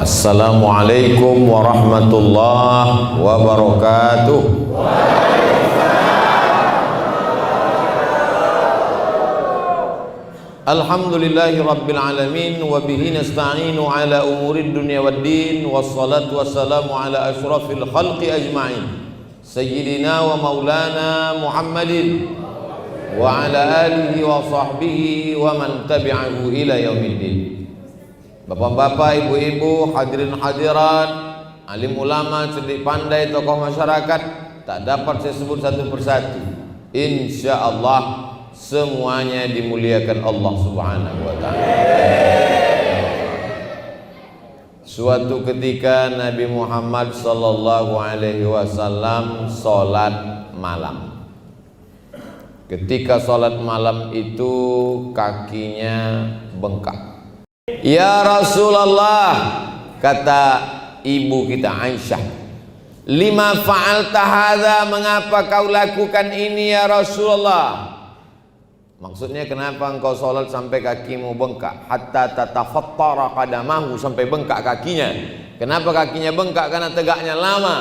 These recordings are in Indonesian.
Assalamualaikum warahmatullahi wabarakatuh. Alhamdulillahi rabbil alamin wa bihi nasta'inu ala umurid dunya waddin, wassalatu wassalamu ala asyrafil khalqi ajma'in sayyidina wa maulana Muhammadin wa ala alihi wa sahbihi wa man tabi'ahu ila yaumiddin. Bapak-bapak, ibu-ibu, hadirin hadirat, alim ulama, cerdik pandai, tokoh masyarakat, tak dapat saya sebut satu persatu. Insya Allah semuanya dimuliakan Allah Subhanahu wa ta'ala. Suatu ketika Nabi Muhammad sallallahu alaihi wasallam salat malam. Ketika salat malam itu kakinya bengkak. Ya Rasulullah, kata ibu kita Aisyah, lima fa'alta hadza, mengapa kau lakukan ini ya Rasulullah? Maksudnya kenapa engkau sholat sampai kakimu bengkak? Hatta tatafattara qadamahu, sampai bengkak kakinya. Kenapa kakinya bengkak? Karena tegaknya lama.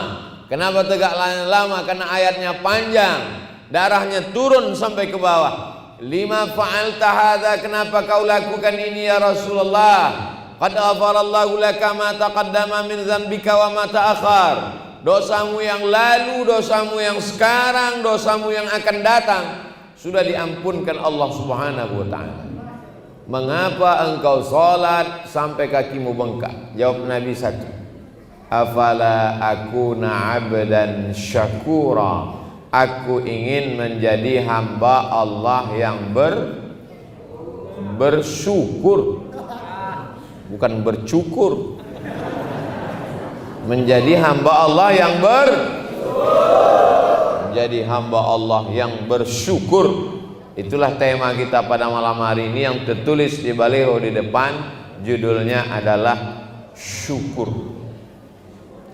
Kenapa tegaknya lama? Karena ayatnya panjang, darahnya turun sampai ke bawah. Lima fa'alta hadza, kenapa kau lakukan ini ya Rasulullah? Qad ghafarallahu laka ma taqaddama min dzambika wa ma ta'akhkhar. Dosamu yang lalu, dosamu yang sekarang, dosamu yang akan datang sudah diampunkan Allah Subhanahu wa ta'ala. Mengapa engkau salat sampai kakimu bengkak? Jawab Nabi satu, afala akuna abdan syakura, aku ingin menjadi hamba Allah yang bersyukur, bukan bercukur. Menjadi hamba Allah yang menjadi hamba Allah yang bersyukur. Itulah tema kita pada malam hari ini yang tertulis di baliho di depan. Judulnya adalah syukur.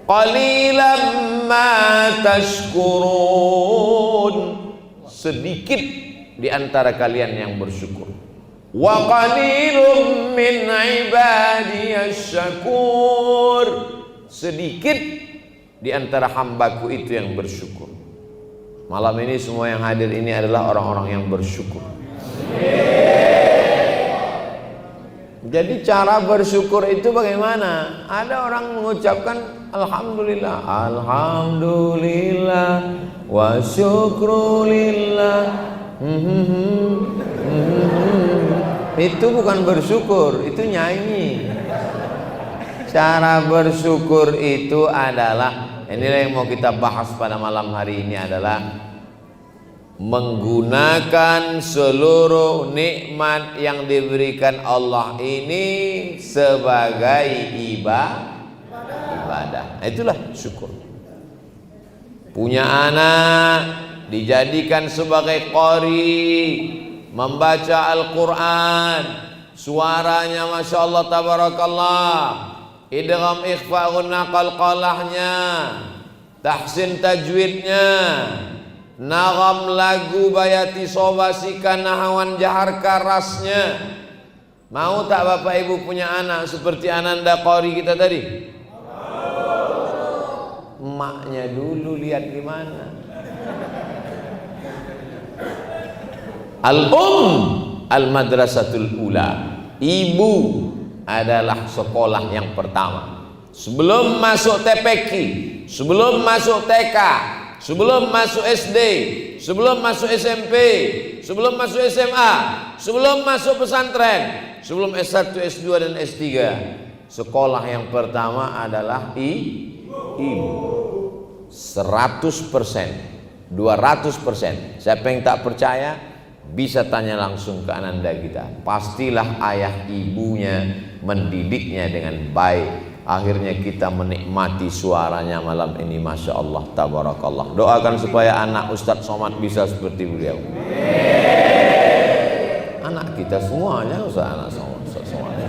Qalilan ma tashkurun, sedikit di antara kalian yang bersyukur. Wa qalilum min ibadiyasy syakur, sedikit di antara hambaku itu yang bersyukur. Malam ini semua yang hadir ini adalah orang-orang yang bersyukur. Jadi cara bersyukur itu bagaimana? Ada orang mengucapkan alhamdulillah, alhamdulillah wa syukrulillah. Itu bukan bersyukur, itu nyanyi. Cara bersyukur itu adalah, inilah yang mau kita bahas pada malam hari ini, adalah menggunakan seluruh nikmat yang diberikan Allah ini sebagai ibadah. Itulah syukur. Punya anak dijadikan sebagai qari, membaca Al-Quran, suaranya Masya Allah tabarakallah, idgham ikhfa gunna qalqalahnya, tahsin tajwidnya, nagam lagu bayati sobasika nahawan jahar karasnya. Mau tak bapak ibu punya anak seperti Ananda Qori kita tadi? Emaknya dulu lihat gimana. Al-madrasatul ula, ibu adalah sekolah yang pertama. Sebelum masuk TPQ, sebelum masuk TK, sebelum masuk SD, sebelum masuk SMP, sebelum masuk SMA, sebelum masuk pesantren, sebelum S1, S2 dan S3, sekolah yang pertama adalah ibu. 100%, 200%. Siapa yang tak percaya bisa tanya langsung ke Ananda kita. Pastilah ayah ibunya mendidiknya dengan baik. Akhirnya kita menikmati suaranya malam ini, Masya Allah tabarakallah. Doakan supaya anak Ustadz Somad bisa seperti beliau. Anak kita semuanya anak Somad semuanya.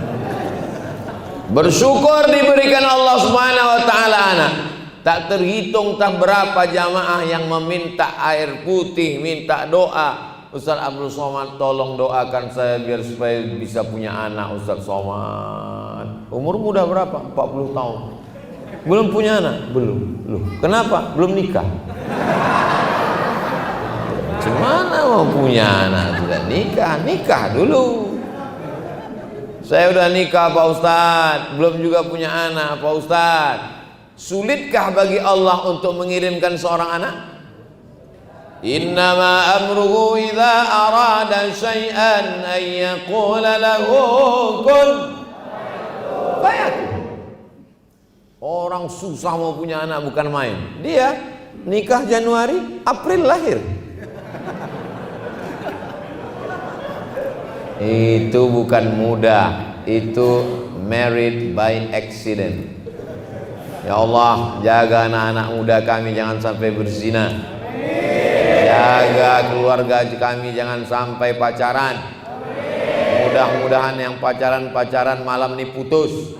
Bersyukur diberikan Allah Subhanahu wa ta'ala anak. Tak terhitung tak berapa jamaah yang meminta air putih, minta doa. Ustaz Abdul Somad, tolong doakan saya biar supaya bisa punya anak. Ustaz Somad, umur muda berapa? 40 tahun. Belum punya anak? Belum. Loh, kenapa? Belum nikah. Gimana mau punya anak sudah nikah? Nikah dulu. Saya udah nikah Pak Ustaz, belum juga punya anak Pak Ustaz. Sulitkah bagi Allah untuk mengirimkan seorang anak? Innama amruhu idza arada syai'an an yaqula lahu kun fayakun. Orang susah mau punya anak bukan main. Dia nikah Januari, April lahir. Itu bukan mudah, itu married by accident. Ya Allah, jaga anak-anak muda kami jangan sampai berzina. Jaga keluarga kami jangan sampai pacaran. Mudah-mudahan yang pacaran malam ini putus.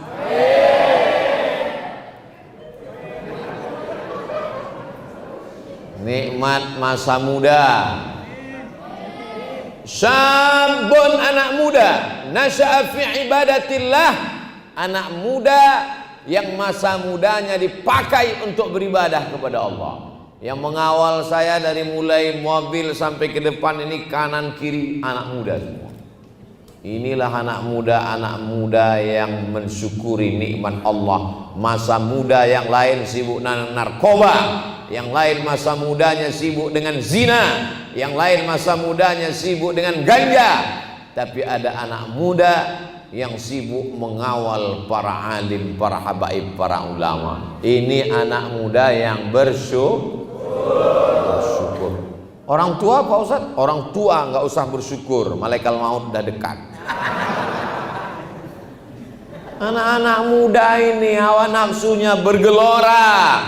Nikmat masa muda. Syabun, anak muda, nasya'a fi ibadatillah, anak muda yang masa mudanya dipakai untuk beribadah kepada Allah. Yang mengawal saya dari mulai mobil sampai ke depan ini kanan kiri anak muda semua. Inilah anak muda yang mensyukuri nikmat Allah. Masa muda yang lain sibuk narkoba, yang lain masa mudanya sibuk dengan zina, yang lain masa mudanya sibuk dengan ganja. Tapi ada anak muda yang sibuk mengawal para alim, para habaib, para ulama. Ini anak muda yang bersyukur. Orang tua Pak Ustaz, orang tua nggak usah bersyukur, malaikat maut udah dekat. Anak-anak muda ini hawa nafsunya bergelora,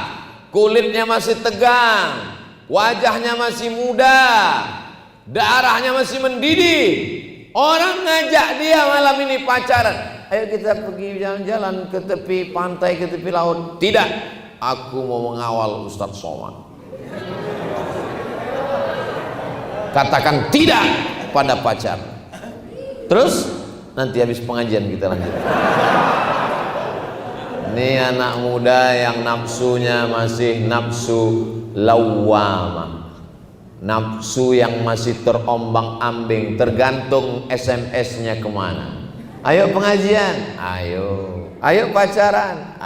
kulitnya masih tegang, wajahnya masih muda, darahnya masih mendidih. Orang ngajak dia malam ini pacaran, ayo kita pergi jalan-jalan ke tepi pantai, ke tepi laut. Tidak, aku mau mengawal Ustaz Somad. Katakan tidak pada pacar. Terus nanti habis pengajian kita lanjut. Ini anak muda yang nafsunya masih nafsu lawwamah, nafsu yang masih terombang-ambing, tergantung SMS-nya kemana. Ayo pengajian, ayo pacaran,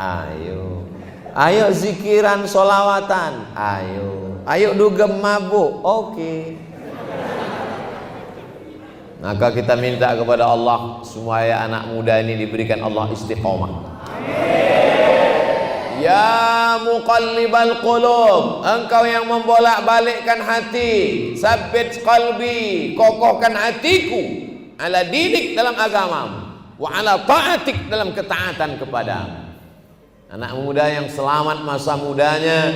ayo zikiran solawatan, ayo dugem mabuk, oke. Maka kita minta kepada Allah supaya anak muda ini diberikan Allah istiqomah. Ya muqallibal qulub, engkau yang membolak-balikkan hati, sabbit qalbi, kokohkan hatiku ala dinik dalam agamamu, wa ala ta'atik dalam ketaatan kepadamu. Anak muda yang selamat masa mudanya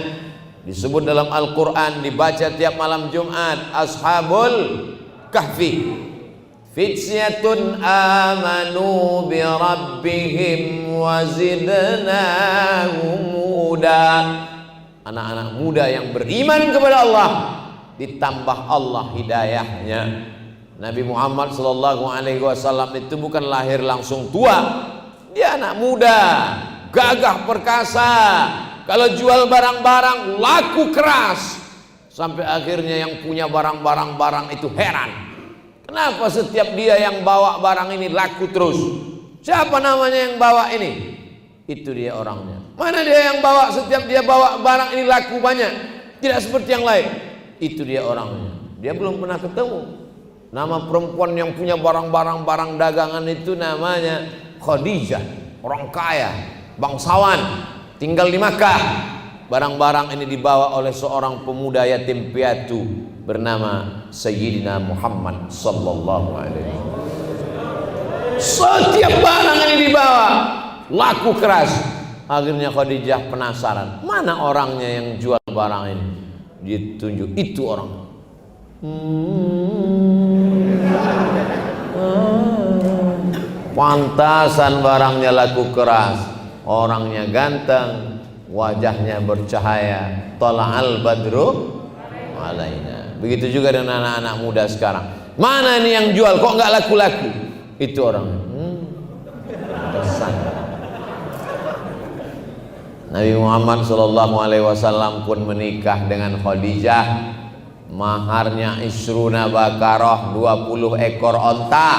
disebut dalam Al-Quran, dibaca tiap malam Jumat, Ashabul Kahfi. Fityatun amanu bi rabbihim wa zidnahum huda. Anak-anak muda yang beriman kepada Allah, ditambah Allah hidayahnya. Nabi Muhammad SAW itu bukan lahir langsung tua. Dia anak muda, gagah perkasa. Kalau jual barang-barang laku keras, sampai akhirnya yang punya barang-barang itu heran. Kenapa setiap dia yang bawa barang ini laku terus? Siapa namanya yang bawa ini? Itu dia orangnya. Mana dia yang bawa, setiap dia bawa barang ini laku banyak, tidak seperti yang lain? Itu dia orangnya. Dia belum pernah ketemu. Nama perempuan yang punya barang-barang dagangan itu namanya Khadijah. Orang kaya, bangsawan, tinggal di Makkah. Barang-barang ini dibawa oleh seorang pemuda yatim piatu bernama Sayyidina Muhammad sallallahu alaihi wasallam. Setiap barang ini dibawa laku keras. Akhirnya Khadijah penasaran, mana orangnya yang jual barang ini? Ditunjuk, itu orang. Pantasan barangnya laku keras, orangnya ganteng, wajahnya bercahaya. Tala'al badru alaina. Begitu juga dengan anak-anak muda sekarang. Mana ini yang jual kok nggak laku-laku? Itu orang. Pesan. Nabi Muhammad SAW pun menikah dengan Khadijah. Maharnya isruna bakarah, 20 ekor onta.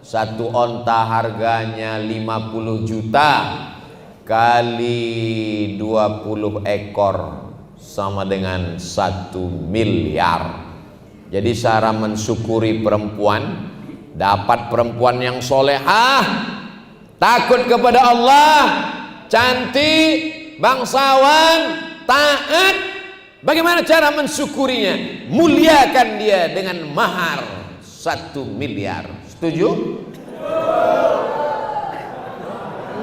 Satu onta harganya 50 juta kali 20 ekor sama dengan 1 miliar. Jadi cara mensyukuri perempuan, dapat perempuan yang solehah, takut kepada Allah, cantik, bangsawan, taat. Bagaimana cara mensyukurinya? Muliakan dia dengan mahar 1 miliar. Setuju?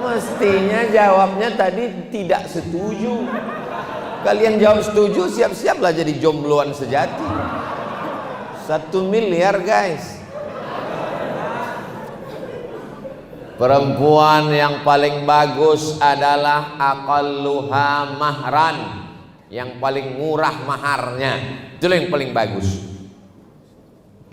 Mestinya jawabnya tadi tidak setuju. Kalian jawab setuju, siap-siaplah jadi jombloan sejati. 1 miliar guys. Perempuan yang paling bagus adalah aqalluha mahran, yang paling murah maharnya. Itulah yang paling bagus.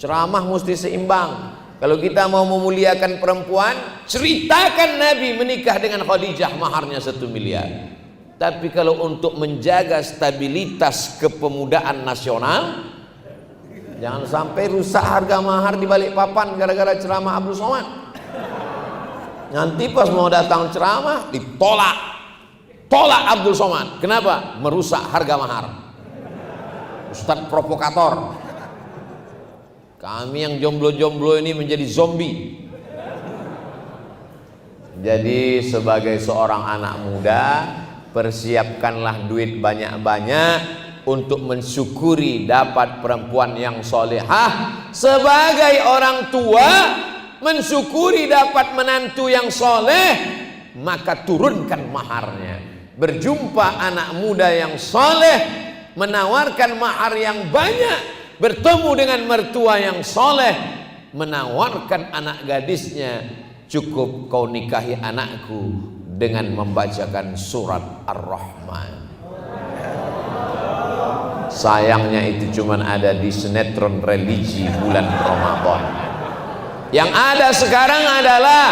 Ceramah mesti seimbang. Kalau kita mau memuliakan perempuan, ceritakan Nabi menikah dengan Khadijah maharnya 1 miliar. Tapi kalau untuk menjaga stabilitas kepemudaan nasional, jangan sampai rusak harga mahar di Balikpapan gara-gara ceramah Abdul Somad. Nanti pas mau datang ceramah ditolak. Tolak Abdul Somad. Kenapa? Merusak harga mahar. Ustadz provokator. Kami yang jomblo-jomblo ini menjadi zombie. Jadi sebagai seorang anak muda, persiapkanlah duit banyak-banyak untuk mensyukuri dapat perempuan yang solehah. Sebagai orang tua, mensyukuri dapat menantu yang soleh, maka turunkan maharnya. Berjumpa anak muda yang soleh, menawarkan mahar yang banyak. Bertemu dengan mertua yang soleh, menawarkan anak gadisnya, cukup kau nikahi anakku dengan membacakan surat Ar-Rahman. Sayangnya itu cuma ada di sinetron religi bulan Ramadan. Yang ada sekarang adalah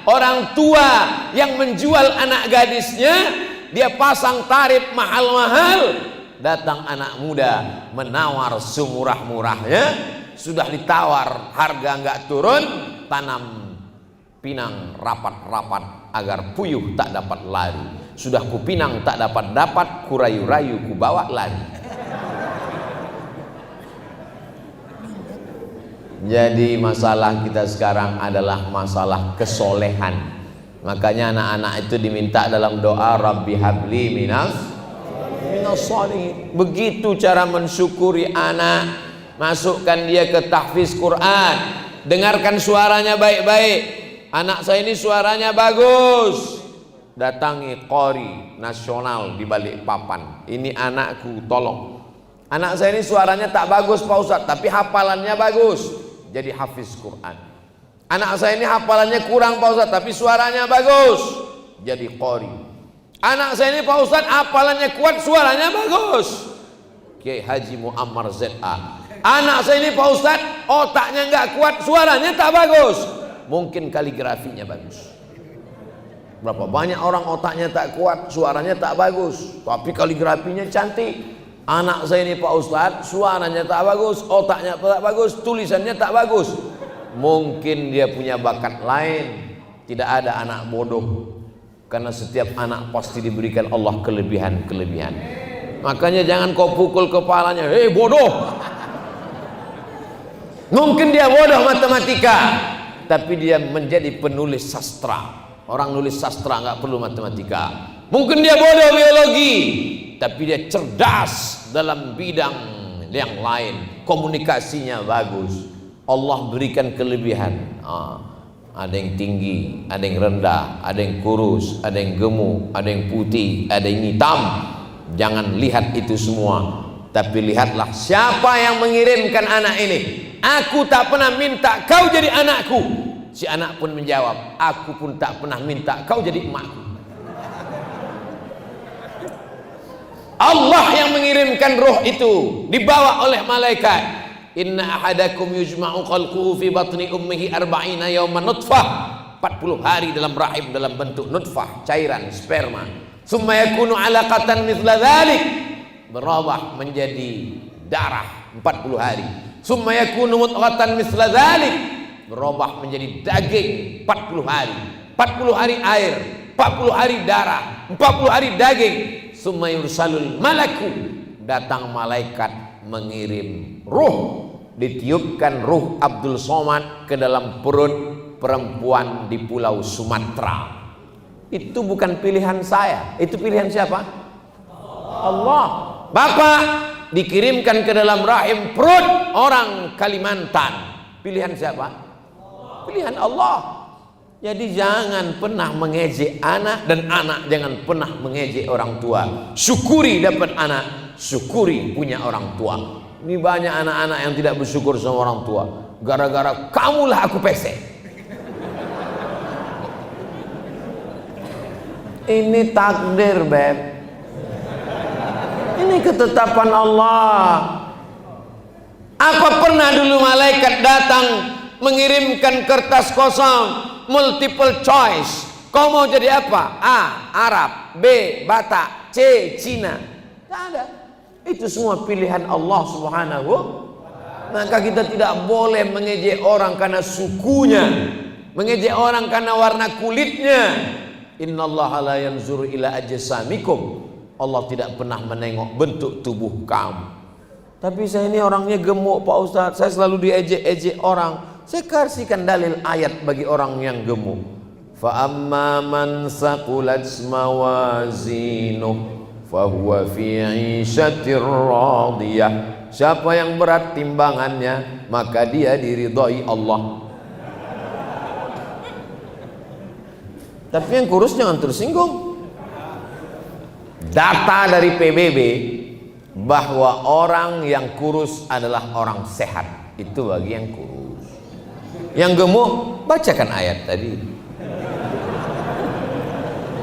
orang tua yang menjual anak gadisnya, dia pasang tarif mahal-mahal. Datang anak muda menawar semurah-murahnya, sudah ditawar harga nggak turun, tanam pinang rapat-rapat agar puyuh tak dapat lari. Sudah kupinang tak dapat, kurayu-rayu ku bawa lari. Jadi masalah kita sekarang adalah masalah kesolehan. Makanya anak-anak itu diminta dalam doa, Rabbi habli minas sholihin. Begitu cara mensyukuri anak. Masukkan dia ke tahfiz Quran, dengarkan suaranya baik-baik. Anak saya ini suaranya bagus, datangi qori nasional di Balikpapan. Ini anakku, tolong. Anak saya ini suaranya tak bagus Pak Ustadz, tapi hafalannya bagus, jadi hafiz Quran. Anak saya ini hafalannya kurang Pak Ustadz, tapi suaranya bagus, jadi qori. Anak saya ini Pak Ustadz hafalannya kuat, suaranya bagus, Kiai Haji Muammar ZA. Anak saya ini Pak Ustadz otaknya nggak kuat, suaranya tak bagus, mungkin kaligrafinya bagus. Berapa banyak orang otaknya tak kuat, suaranya tak bagus, tapi kaligrafinya cantik. Anak saya ini Pak Ustadz suaranya tak bagus, otaknya tak bagus, tulisannya tak bagus. Mungkin dia punya bakat lain. Tidak ada anak bodoh, karena setiap anak pasti diberikan Allah kelebihan-kelebihan. Makanya jangan kau pukul kepalanya, hei bodoh. Mungkin dia bodoh matematika, tapi dia menjadi penulis sastra. Orang nulis sastra nggak perlu matematika. Mungkin dia bodoh biologi, tapi dia cerdas dalam bidang yang lain, komunikasinya bagus. Allah berikan kelebihan. Ada yang tinggi, ada yang rendah, ada yang kurus, ada yang gemuk, ada yang putih, ada yang hitam. Jangan lihat itu semua, tapi lihatlah siapa yang mengirimkan anak ini. Aku tak pernah minta kau jadi anakku. Si anak pun menjawab, aku pun tak pernah minta kau jadi emakku. Allah yang mengirimkan mengirimkan roh itu dibawa oleh malaikat. Inna ahadakum yujma'u khalquhu fi batni ummihi arba'ina yawman nutfah, 40 hari dalam rahim dalam bentuk nutfah, cairan sperma. Summa yakunu 'alaqatan mithla dzalik, berubah menjadi darah 40 hari. Summa yakunu mudghatan mithla dzalik, berubah menjadi daging 40 hari. 40 hari air, 40 hari darah, 40 hari daging. Summa yursalul malaku, datang malaikat mengirim ruh, ditiupkan ruh Abdul Somad ke dalam perut perempuan di pulau Sumatera. Itu bukan pilihan saya, itu pilihan siapa? Allah. Bapak dikirimkan ke dalam rahim perut orang Kalimantan, pilihan siapa? Pilihan Allah. Jadi jangan pernah mengejek anak, dan anak jangan pernah mengejek orang tua. Syukuri dapat anak, syukuri punya orang tua. Ini banyak anak-anak yang tidak bersyukur sama orang tua, gara-gara kamulah aku pesek. Ini takdir, Beb. Ini ketetapan Allah. Apa pernah dulu malaikat datang mengirimkan kertas kosong, multiple choice, kau mau jadi apa? A. Arab, B. Batak, C. Cina. Tidak ada. Itu semua pilihan Allah Subhanahu. Maka kita tidak boleh mengejek orang karena sukunya, mengejek orang karena warna kulitnya. Innallaha la yanzuru ila ajsamikum, Allah tidak pernah menengok bentuk tubuh kamu. Tapi saya ini orangnya gemuk Pak Ustadz, saya selalu diejek-ejek orang. Saya kasihkan dalil ayat bagi orang yang gemuk. Fa amma man saqulat mawazinuh fahuwa fi 'ishatir radiyah. Siapa yang berat timbangannya, maka dia diridhai Allah. Tapi yang kurus jangan tersinggung. Data dari PBB bahwa orang yang kurus adalah orang sehat. Itu bagi yang kurus. Yang gemuk, bacakan ayat tadi.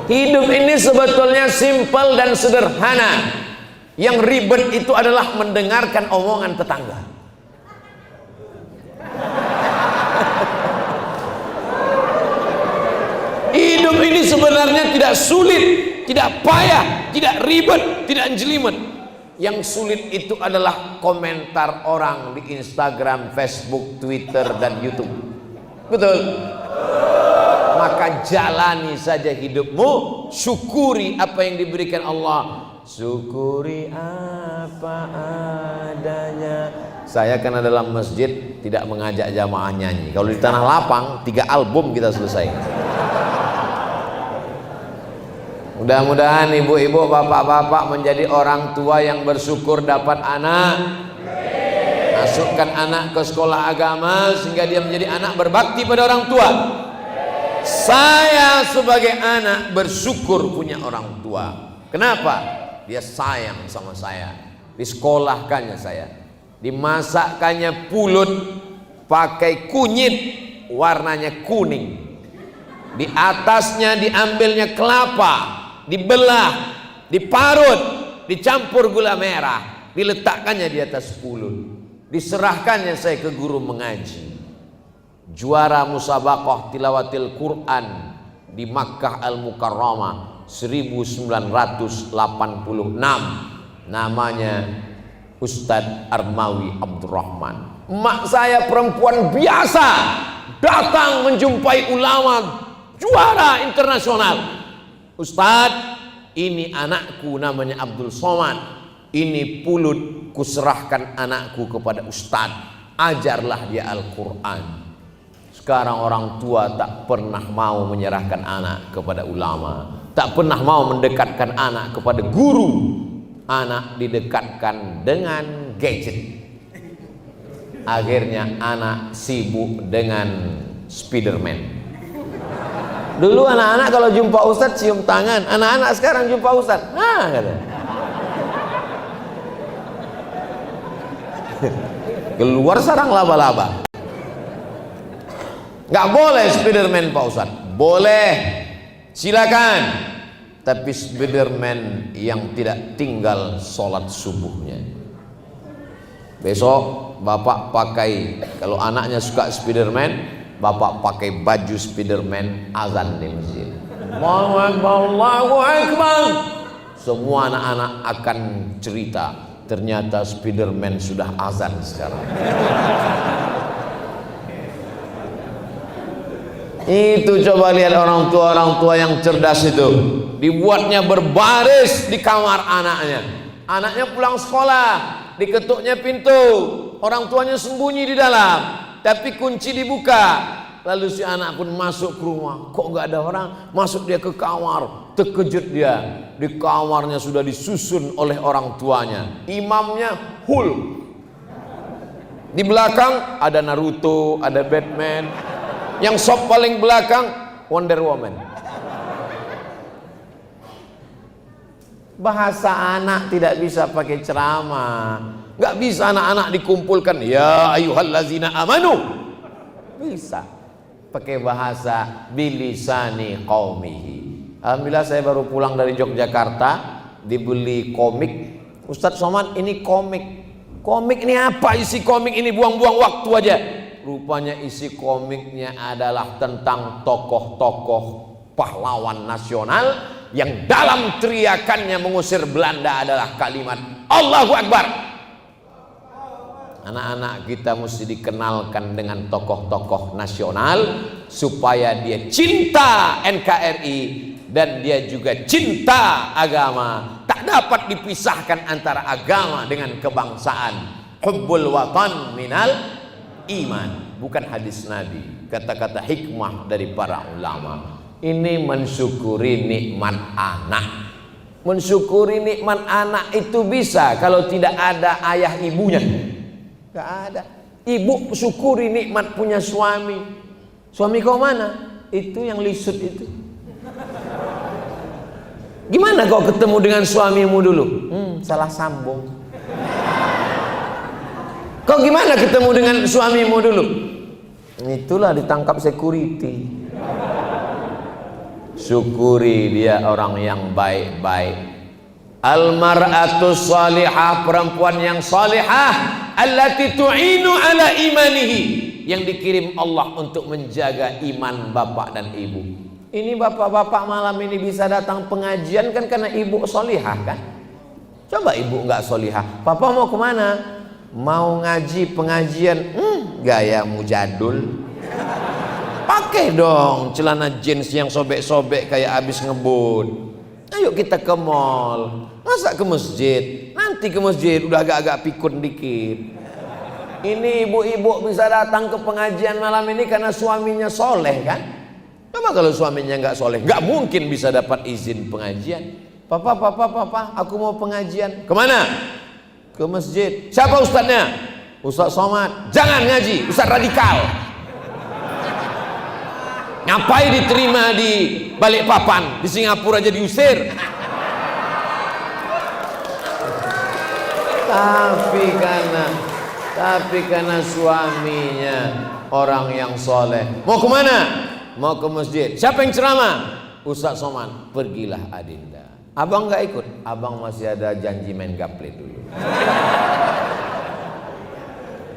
Hidup ini sebetulnya simpel dan sederhana. Yang ribet itu adalah mendengarkan omongan tetangga. Hidup ini sebenarnya tidak sulit, tidak payah, tidak ribet, tidak jelimet. Yang sulit itu adalah komentar orang di Instagram, Facebook, Twitter, dan YouTube. Betul? Maka jalani saja hidupmu, syukuri apa yang diberikan Allah. Syukuri apa adanya. Saya karena dalam masjid tidak mengajak jamaah nyanyi. Kalau di tanah lapang 3 album kita selesai. Mudah-mudahan ibu-ibu, bapak-bapak menjadi orang tua yang bersyukur dapat anak. Masukkan anak ke sekolah agama sehingga dia menjadi anak berbakti pada orang tua. Saya sebagai anak bersyukur punya orang tua. Kenapa? Dia sayang sama saya. Disekolahkannya saya, dimasakkannya pulut pakai kunyit warnanya kuning. Di atasnya diambilnya kelapa, dibelah, diparut, dicampur gula merah, diletakkannya di atas pulut. Diserahkannya saya ke guru mengaji. Juara musabaqah tilawatil Quran di Makkah Al-Mukarramah 1986. Namanya Ustadz Armawi Abdurrahman. Emak saya perempuan biasa, datang menjumpai ulama juara internasional. Ustadz, ini anakku namanya Abdul Somad. Ini pulut, kuserahkan anakku kepada Ustadz. Ajarlah dia Al-Quran. Sekarang orang tua tak pernah mau menyerahkan anak kepada ulama, tak pernah mau mendekatkan anak kepada guru. Anak didekatkan dengan gadget. Akhirnya anak sibuk dengan Spiderman. Dulu anak-anak kalau jumpa Ustadz cium tangan, anak-anak sekarang jumpa Ustadz, nah kata. Keluar sarang laba-laba. Nggak boleh Spiderman Pak Ustadz. Boleh, silakan. tapi Spiderman yang tidak tinggal sholat subuhnya. Besok bapak pakai, kalau anaknya suka Spiderman, bapak pakai baju Spiderman, azan di masjid. Allahu Akbar, Allahu Akbar. Semua anak-anak akan cerita, ternyata Spiderman sudah azan sekarang. Itu coba lihat orang tua yang cerdas itu, dibuatnya berbaris di kamar anaknya. Anaknya pulang sekolah, diketuknya pintu, orang tuanya sembunyi di dalam, tapi kunci dibuka. Lalu si anak pun masuk ke rumah, kok nggak ada orang? Masuk dia ke kamar, terkejut dia. Di kamarnya sudah disusun oleh orang tuanya. Imamnya Hulk, di belakang ada Naruto, ada Batman. Yang sop paling belakang Wonder Woman. Bahasa anak tidak bisa pakai ceramah. Nggak bisa anak-anak dikumpulkan, ya ayyuhallazina amanu. Bisa pakai bahasa bilisani qaumihi. Alhamdulillah saya baru pulang dari Yogyakarta, dibeli komik. Ustadz Somad, ini komik. Komik ini apa isi komik ini? Buang-buang waktu aja. Rupanya isi komiknya adalah tentang tokoh-tokoh pahlawan nasional yang dalam teriakannya mengusir Belanda adalah kalimat Allahu Akbar. Anak-anak kita mesti dikenalkan dengan tokoh-tokoh nasional supaya dia cinta NKRI dan dia juga cinta agama. Tak dapat dipisahkan antara agama dengan kebangsaan. Hubbul watan minal iman, bukan hadis Nabi, kata-kata hikmah dari para ulama. Ini mensyukuri nikmat anak. Mensyukuri nikmat anak itu bisa kalau tidak ada ayah ibunya. Gak ada. Ibu syukuri nikmat punya suami. Suami kau mana? Itu yang lisut itu. Gimana kau ketemu dengan suamimu dulu? Salah sambung. Kau gimana ketemu dengan suamimu dulu? Itulah ditangkap security. Syukuri dia orang yang baik-baik. Al-mar'atu salihah, perempuan yang salihah, allati tu'inu ala imanihi, yang dikirim Allah untuk menjaga iman bapak dan ibu. Ini bapak-bapak malam ini bisa datang pengajian kan karena ibu salihah kan? Coba ibu nggak salihah, papa mau kemana? Mau ngaji pengajian, gayamu jadul. Pakai dong celana jeans yang sobek-sobek kayak habis ngebut. Ayo kita ke mall. Masa ke masjid? Nanti ke masjid udah agak-agak pikun dikit. Ini ibu-ibu bisa datang ke pengajian malam ini karena suaminya soleh kan? Coba kalau suaminya nggak soleh, nggak mungkin bisa dapat izin pengajian. Papa, aku mau pengajian. Kemana? Ke masjid. Siapa ustadznya? Ustadz Somad. Jangan ngaji, ustadz radikal. Ngapain diterima di Balikpapan, di Singapura aja diusir. Tapi karena suaminya orang yang soleh. Mau kemana? Mau ke masjid. Siapa yang ceramah? Ustadz Somad. Pergilah Adinda. Abang nggak ikut, abang masih ada janji main gaple dulu.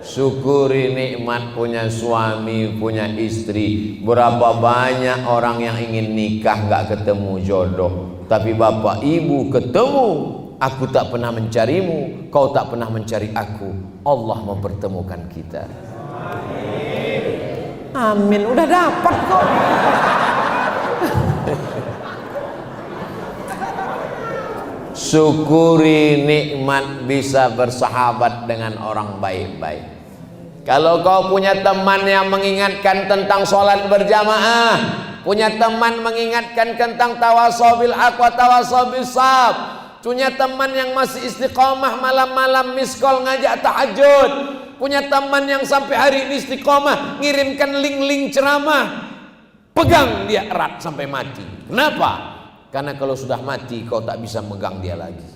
Syukuri nikmat punya suami, punya istri. Berapa banyak orang yang ingin nikah nggak ketemu jodoh, tapi bapak ibu ketemu. Aku tak pernah mencarimu, kau tak pernah mencari aku. Allah mempertemukan kita. Amin. Udah dapat kok. Syukuri nikmat bisa bersahabat dengan orang baik-baik. Kalau kau punya teman yang mengingatkan tentang sholat berjamaah, punya teman mengingatkan tentang tawasobil haq wa tawasobil sab, punya teman yang masih istiqomah malam-malam miskol ngajak tahajud, punya teman yang sampai hari ini istiqomah ngirimkan link-link ceramah, pegang dia erat sampai mati. Kenapa? Karena kalau sudah mati kau tak bisa megang dia lagi.